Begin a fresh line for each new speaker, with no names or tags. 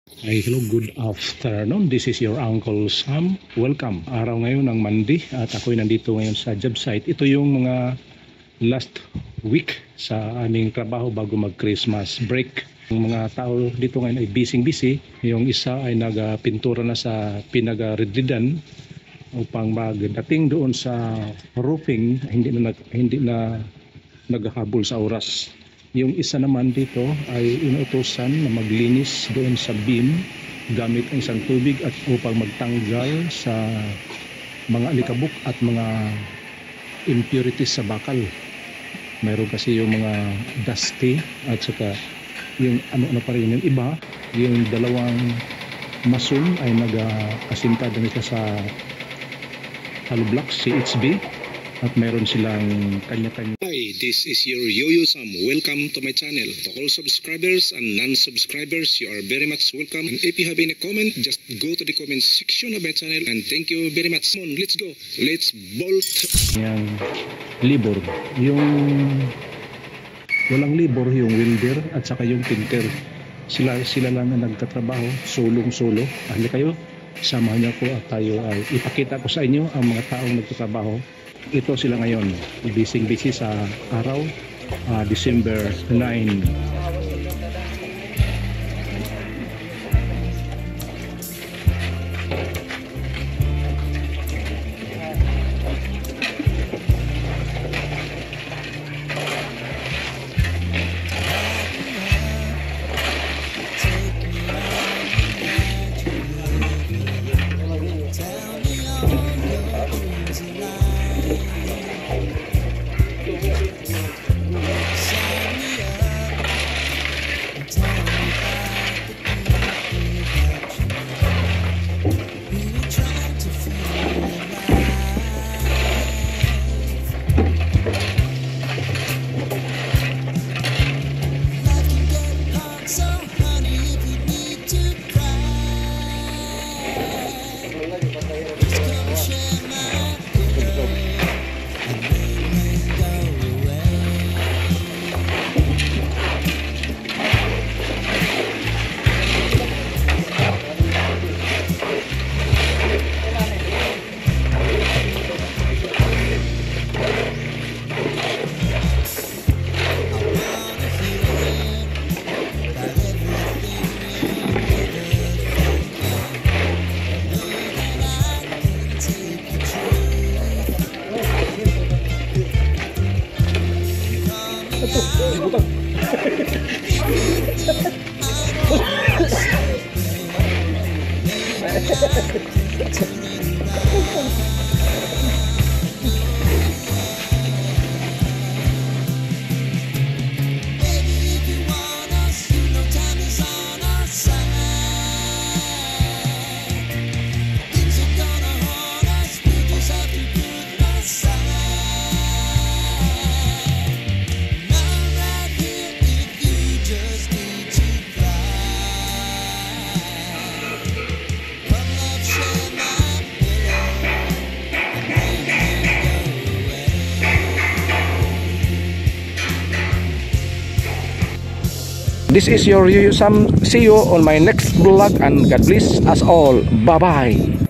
Ay, hello, good afternoon. This is your Uncle Sam. Welcome. Araw ngayon ng Monday at ako'y nandito ngayon sa job site. Ito yung mga last week sa aming trabaho bago mag-Christmas break. Yung mga tao dito ngayon ay busy. Yung isa ay nagpintura na sa pinag-redlidan upang magdating doon sa roofing, hindi na naghahabol sa oras. Yung isa naman dito ay inuutosan na maglinis doon sa beam gamit ang isang tubig at upang magtanggal sa mga alikabok at mga impurities sa bakal. Mayroon kasi yung mga dusty at saka yung ano pa rin yung iba, yung dalawang mason ay nag-asinta din sa hollow block CHB at mayroon silang kanya-kanya. Hi, this is your Yo-Yo Sam. Welcome to my channel. To all subscribers and non-subscribers, you are very much welcome. And if you have any comment, just go to the comment section of my channel. And thank you very much. Come on, let's go. Let's bolt. Yung libor. Yung walang libor, yung welder at saka yung painter. Sila lang na nagtatrabaho, solong-solo. Ahli kayo, samahan niyo ko at tayo ay ipakita ko sa inyo ang mga taong nagtatrabaho. Ito sila ngayon, busy sa araw, December 9. This is your Yo-Yo Sam. See you on my next vlog and God bless us all. Bye-bye.